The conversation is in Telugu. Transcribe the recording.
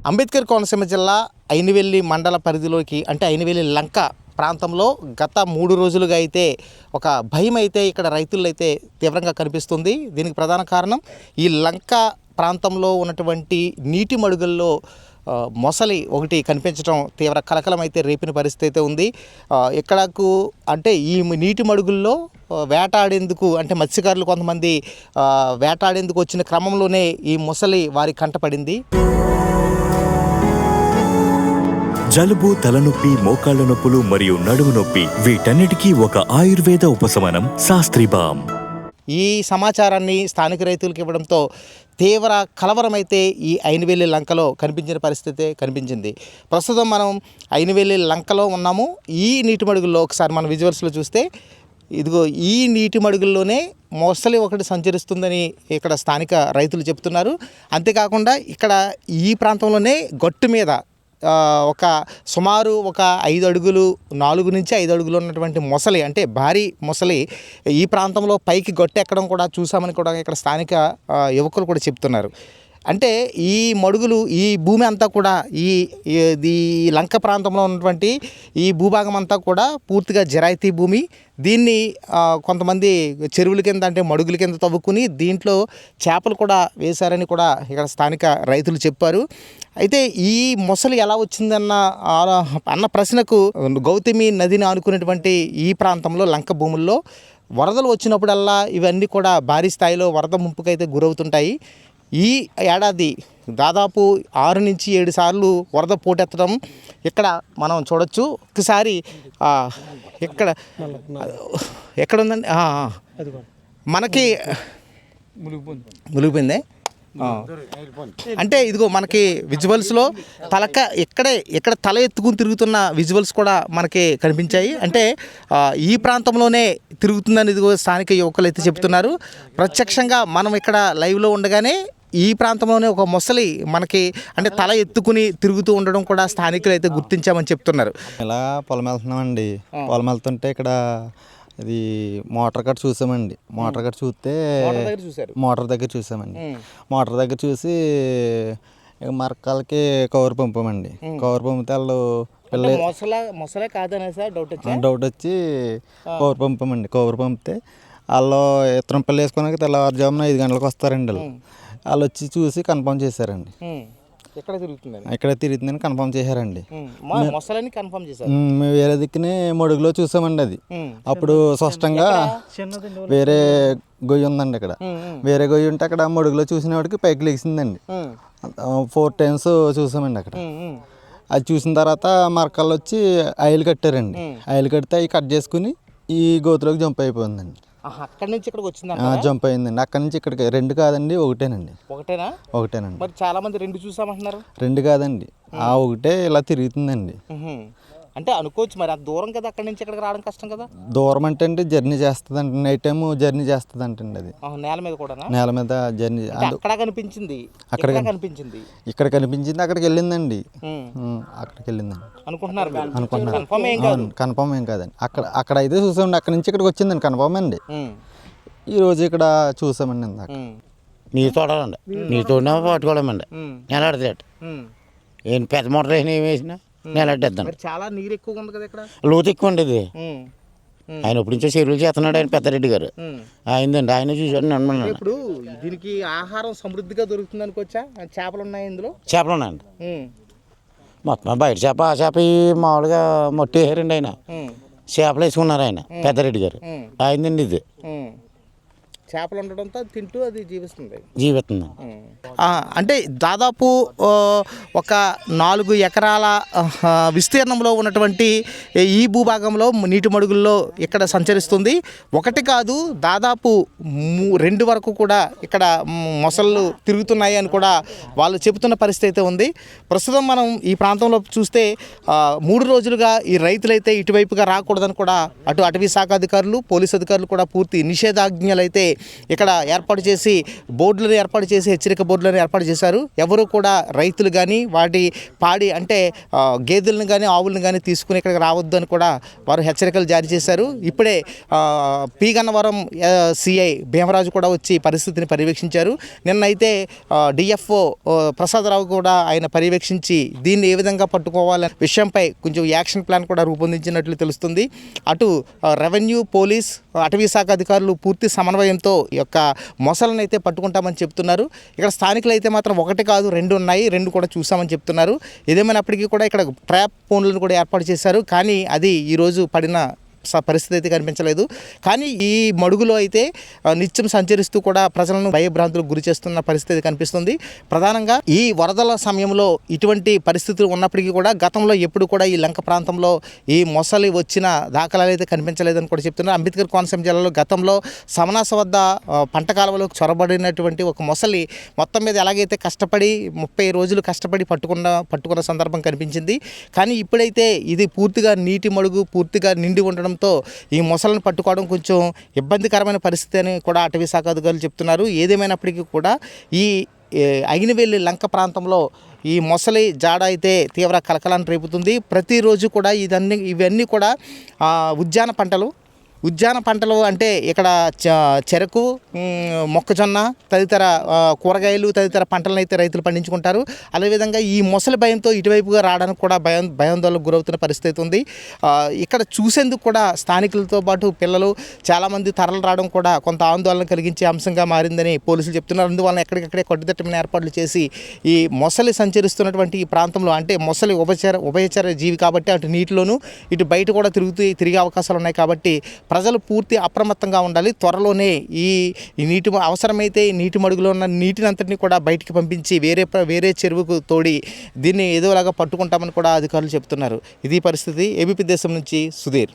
అంబేద్కర్ కోనసీమ జిల్లా అయినవెల్లి మండల పరిధిలోకి అంటే అయినవెల్లి లంక ప్రాంతంలో గత 3 రోజులుగా అయితే ఒక భయం అయితే ఇక్కడ రైతుల్లో అయితే తీవ్రంగా కనిపిస్తుంది. దీనికి ప్రధాన కారణం ఈ లంక ప్రాంతంలో ఉన్నటువంటి నీటి మడుగుల్లో మొసలి ఒకటి కనిపించడం తీవ్ర కలకలం అయితే రేపిన పరిస్థితి అయితే ఉంది. ఇక్కడకు అంటే ఈ నీటి మడుగుల్లో వేటాడేందుకు అంటే మత్స్యకారులు కొంతమంది వేటాడేందుకు వచ్చిన క్రమంలోనే ఈ మొసలి వారి కంటపడింది. జలుబు, తలనొప్పి, మోకాళ్ల నొప్పులు మరియు నడుము నొప్పి వీటన్నిటికీ ఒక ఆయుర్వేద ఉపశమనం శాస్త్రీ బామ్. ఈ సమాచారాన్ని స్థానిక రైతులకు ఇవ్వడంతో తీవ్ర కలవరమైతే ఈ అయినవెల్లి లంకలో కనిపించిన పరిస్థితి కనిపించింది. ప్రస్తుతం మనం అయినవెల్లి లంకలో ఉన్నాము. ఈ నీటి మడుగుల్లో ఒకసారి మన విజువల్స్లో చూస్తే ఇదిగో ఈ నీటి మడుగుల్లోనే మొసలి ఒకటి సంచరిస్తుందని ఇక్కడ స్థానిక రైతులు చెప్తున్నారు. అంతేకాకుండా ఇక్కడ ఈ ప్రాంతంలోనే గట్టు మీద ఒక సుమారు ఒక 5 అడుగులు 4 నుంచి 5 అడుగులు ఉన్నటువంటి మొసలి అంటే భారీ మొసలి ఈ ప్రాంతంలో పైకి గట్టెక్కడం కూడా చూసామని కూడా ఇక్కడ స్థానిక యువకులు కూడా చెప్తున్నారు. అంటే ఈ మడుగులు ఈ భూమి అంతా కూడా ఈ లంక ప్రాంతంలో ఉన్నటువంటి ఈ భూభాగం అంతా కూడా పూర్తిగా జరాయితీ భూమి. దీన్ని కొంతమంది చెరువుల కింద అంటే మడుగుల కింద తవ్వుకుని దీంట్లో చేపలు కూడా వేశారని కూడా ఇక్కడ స్థానిక రైతులు చెప్పారు. అయితే ఈ మొసలి ఎలా వచ్చిందన్న ప్రశ్నకు గౌతమి నదిని ఆనుకునేటువంటి ఈ ప్రాంతంలో లంక భూముల్లో వరదలు వచ్చినప్పుడల్లా ఇవన్నీ కూడా భారీ స్థాయిలో వరద ముంపుకైతే గురవుతుంటాయి. ఈ ఏడాది దాదాపు 6 నుంచి 7 సార్లు వరద పోటెత్తడం ఇక్కడ మనం చూడొచ్చు. ఒకసారి ఎక్కడ ఉందండి మనకి మునిగిపోయిందే. అంటే ఇదిగో మనకి విజువల్స్లో ఇక్కడ తల ఎత్తుకుని తిరుగుతున్న విజువల్స్ కూడా మనకి కనిపించాయి. అంటే ఈ ప్రాంతంలోనే తిరుగుతుందని ఇదిగో స్థానిక యువకులు అయితే చెప్తున్నారు. ప్రత్యక్షంగా మనం ఇక్కడ లైవ్లో ఉండగానే ఈ ప్రాంతంలోనే ఒక మొసలి మనకి అంటే తల ఎత్తుకుని తిరుగుతూ ఉండడం కూడా స్థానికులు అయితే గుర్తించామని చెప్తున్నారు. ఇలా పొలం వెళ్తున్నామండి. పొలం వెళ్తుంటే ఇక్కడ ఇది మోటార్ కట్ చూసామండి. మోటార్ కట్ చూస్తే మోటార్ దగ్గర చూసామండి. మోటార్ దగ్గర చూసి మరకాలకి కవర్ పంపామండి. కవర్ పంపితే వాళ్ళు మొసలే కాదనేసి డౌట్ వచ్చి కవర్ పంపామండి. కవర్ పంపితే వాళ్ళు ఇత్తనం పిల్ల వేసుకున్నాక తెల్లవారుజామున 5 గంటలకు వస్తారండి. వాళ్ళు వచ్చి చూసి కన్ఫర్మ్ చేశారండి. ఇక్కడ తిరుగుతుందని కన్ఫర్మ్ చేశారండి. మేము వేరే దిక్కునే మడుగులో చూసామండి. అది అప్పుడు స్పష్టంగా వేరే గొయ్యి ఉందండి. ఇక్కడ వేరే గొయ్యి ఉంటే అక్కడ మడుగులో చూసిన వాడికి పైకి లెగిసిందండి. 4 టైమ్స్ చూసామండి అక్కడ. అది చూసిన తర్వాత మరకల్లో వచ్చి ఆయిల్ కట్టారండి. ఆయిల్ కడితే అవి కట్ చేసుకుని ఈ గోతులోకి జంప్ అయిపోయిందండి. అక్కడి నుంచి ఇక్కడికి వచ్చింది జంప్ అయిందండి. అక్కడి నుంచి ఇక్కడికి 2 కాదండి, ఒకటేనండి. ఒకటేనండి. మరి చాలా మంది 2 చూసామంటున్నారు. 2 కాదండి, ఒకటే ఇలా తిరుగుతుందండి. అంటే అనుకోవచ్చు మరి అంత దూరం కదా, అక్కడి నుంచి ఇక్కడికి రావడం కష్టం కదా. దూరం అంటే జర్నీ చేస్తుంది అండి. నైట్ టైం జర్నీ చేస్తుంది అంటండి. అది నేల మీద కూడా నేల మీద జర్నీ అక్కడ కనిపించింది, ఇక్కడ కనిపించింది, అక్కడికి వెళ్ళిందండి. అక్కడికి వెళ్ళిందండి అనుకుంటున్నారు. కన్ఫర్మ్ ఏం కాదండి. అక్కడ అయితే చూసామండి. అక్కడి నుంచి ఇక్కడికి వచ్చిందండి. కన్ఫర్మ్ అండి. ఈరోజు ఇక్కడ చూసామండి. ఇందాక నీరు తోడాలండి. నీరు తోడినా పట్టుకోవడమండి. నెలాడతాడు ఏం పెద్ద మోటార్ వేసినా ఏం వేసినా నెలడ్డేద్దాం. చాలా నీరు ఎక్కువ ఉంది కదా ఇక్కడ. లోతు ఎక్కువ అండి ఇది. ఆయన ఎప్పటి నుంచో చెరువులు చేస్తున్నాడు ఆయన పెద్దారెడ్డి గారు. అయిందండి, ఆయన చూసాడు. ఇప్పుడు దీనికి ఆహారం సమృద్ధిగా దొరుకుతుంది అనుకోవచ్చా? చేపలు ఉన్నాయి ఇందులో. చేపలు ఉన్నాయండి మొత్తం. బయట చేప ఆ చేప మామూలుగా మట్టి వేసారండి. ఆయన చేపలు వేసుకున్నారు ఆయన పెద్దారెడ్డి గారు. అయిందండి ఇది. చేపలు ఉండడంతో తింటూ అది జీవిస్తుంది. అంటే దాదాపు ఒక 4 ఎకరాల విస్తీర్ణంలో ఉన్నటువంటి ఈ భూభాగంలో నీటి మడుగుల్లో ఇక్కడ సంచరిస్తుంది. ఒకటి కాదు, దాదాపు 2 వరకు కూడా ఇక్కడ మొసళ్ళు తిరుగుతున్నాయి అని కూడా వాళ్ళు చెబుతున్న పరిస్థితి అయితే ఉంది. ప్రస్తుతం మనం ఈ ప్రాంతంలో చూస్తే 3 రోజులుగా ఈ రైతులైతే ఇటువైపుగా రాకూడదని కూడా అటవీ శాఖ అధికారులు, పోలీసు అధికారులు కూడా పూర్తి నిషేధాజ్ఞలు అయితే ఇక్కడ ఏర్పాటు చేసి బోర్డులను ఏర్పాటు చేసి హెచ్చరిక బోర్డులను ఏర్పాటు చేశారు. ఎవరు కూడా రైతులు కానీ వాటి పాడి అంటే గేదెలను కానీ ఆవులను కానీ తీసుకుని ఇక్కడికి రావద్దు అని కూడా వారు హెచ్చరికలు జారీ చేశారు. ఇప్పుడే పి గన్నవరం సిఐ భీమరాజు కూడా వచ్చి పరిస్థితిని పర్యవేక్షించారు. నిన్నైతే డిఎఫ్ఓ ప్రసాదరావు కూడా ఆయన పర్యవేక్షించి దీన్ని ఏ విధంగా పట్టుకోవాలనే విషయంపై కొంచెం యాక్షన్ ప్లాన్ కూడా రూపొందించినట్లు తెలుస్తుంది. అటు రెవెన్యూ, పోలీస్, అటవీ శాఖ అధికారులు పూర్తి సమన్వయంతో ఈ యొక్క మొసలను అయితే పట్టుకుంటామని చెప్తున్నారు. ఇక్కడ స్థానికులు అయితే మాత్రం 1 కాదు 2 ఉన్నాయి, 2 కూడా చూసామని చెప్తున్నారు. ఏదేమైనప్పటికీ కూడా ఇక్కడ ట్రాప్ ఫోన్లను కూడా ఏర్పాటు చేశారు. కానీ అది ఈరోజు పడిన పరిస్థితి అయితే కనిపించలేదు. కానీ ఈ మడుగులో అయితే నిత్యం సంచరిస్తూ కూడా ప్రజలను భయభ్రాంతులకు గురి చేస్తున్న పరిస్థితి కనిపిస్తుంది. ప్రధానంగా ఈ వరదల సమయంలో ఇటువంటి పరిస్థితులు ఉన్నప్పటికీ కూడా గతంలో ఎప్పుడు కూడా ఈ లంక ప్రాంతంలో ఈ మొసలి వచ్చిన దాఖలాలు అయితే కనిపించలేదని కూడా చెప్తున్నారు. అంబేద్కర్ కోనసీమ జిల్లాలో గతంలో సమనాస వద్ద పంట కాలువలోకి చొరబడినటువంటి ఒక మొసలి మొత్తం మీద ఎలాగైతే కష్టపడి 30 రోజులు కష్టపడి పట్టుకున్న సందర్భం కనిపించింది. కానీ ఇప్పుడైతే ఇది పూర్తిగా నీటి మడుగు పూర్తిగా నిండి ఉండడం ఈ మొసలను పట్టుకోవడం కొంచెం ఇబ్బందికరమైన పరిస్థితి అని కూడా అటవీ శాఖ అధికారులు చెప్తున్నారు. ఏదేమైనప్పటికీ కూడా ఈ అయినవేలి లంక ప్రాంతంలో ఈ మొసలి జాడ అయితే తీవ్ర కలకలాన్ని రేపుతుంది. ప్రతిరోజు కూడా ఇవన్నీ కూడా ఉద్యాన పంటలు అంటే ఇక్కడ చెరకు, మొక్కజొన్న తదితర కూరగాయలు తదితర పంటలను అయితే రైతులు పండించుకుంటారు. అదేవిధంగా ఈ మొసలి భయంతో ఇటువైపుగా రావడానికి కూడా భయాందోళనకు గురవుతున్న పరిస్థితి ఉంది. ఇక్కడ చూసేందుకు కూడా స్థానికులతో పాటు పిల్లలు చాలామంది తరలి రావడం కూడా కొంత ఆందోళన కలిగించే అంశంగా మారిందని పోలీసులు చెప్తున్నారు. అందువలన ఎక్కడికక్కడే కట్టుదిట్టమైన ఏర్పాట్లు చేసి ఈ మొసలి సంచరిస్తున్నటువంటి ఈ ప్రాంతంలో అంటే మొసలి ఉభయచర జీవి కాబట్టి అటు నీటిలోనూ ఇటు బయట కూడా తిరిగే అవకాశాలు ఉన్నాయి. కాబట్టి ప్రజలు పూర్తి అప్రమత్తంగా ఉండాలి. త్వరలోనే ఈ నీటి అవసరమైతే నీటి మడుగులో ఉన్న నీటిని అంతటినీ కూడా బయటికి పంపించి వేరే చెరువుకు తోడి దీన్ని ఏదోలాగా పట్టుకుంటామని కూడా అధికారులు చెప్తున్నారు. ఇది పరిస్థితి. ఏబీపీ దేశం నుంచి సుధీర్.